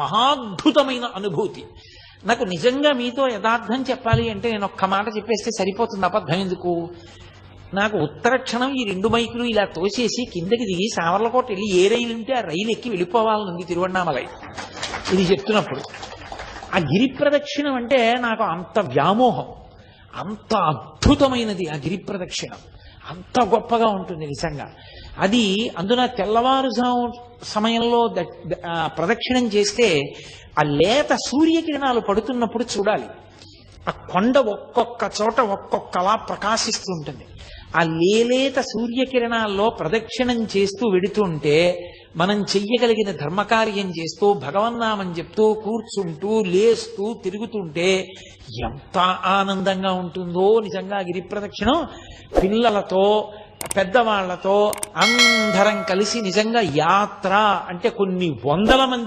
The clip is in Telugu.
మహాద్భుతమైన అనుభూతి. నాకు నిజంగా మీతో యథార్థం చెప్పాలి అంటే నేను ఒక్క మాట చెప్పేస్తే సరిపోతుంది, అబద్ధం ఎందుకు. నాకు ఉత్తర క్షణం ఈ 2 మైకులు ఇలా తోసేసి కిందకి దిగి సావర్లకోట వెళ్ళి ఏ రైలు ఉంటే ఆ రైలు ఎక్కి వెళ్ళిపోవాలనుంది తిరువണ്ണామలై. ఇది చెప్తున్నప్పుడు ఆ గిరి ప్రదక్షిణం అంటే నాకు అంత వ్యామోహం, అంత అద్భుతమైనది ఆ గిరి ప్రదక్షిణం, అంత గొప్పగా ఉంటుంది నిజంగా. అది అందున తెల్లవారుజాము సమయంలో ప్రదక్షిణం చేస్తే ఆ లేత సూర్యకిరణాలు పడుతున్నప్పుడు చూడాలి. ఆ కొండ ఒక్కొక్క చోట ఒక్కొక్కలా ప్రకాశిస్తూ ఉంటుంది. ఆ లేలేత సూర్యకిరణాల్లో ప్రదక్షిణం చేస్తూ వెడుతుంటే మనం చెయ్యగలిగిన ధర్మకార్యం చేస్తూ భగవన్నామం చెప్తూ కూర్చుంటూ లేస్తూ తిరుగుతుంటే ఎంత ఆనందంగా ఉంటుందో నిజంగా గిరి ప్రదక్షిణం. పిల్లలతో పెద్దవాళ్లతో అందరం కలిసి నిజంగా యాత్ర అంటే కొన్ని వందల మంది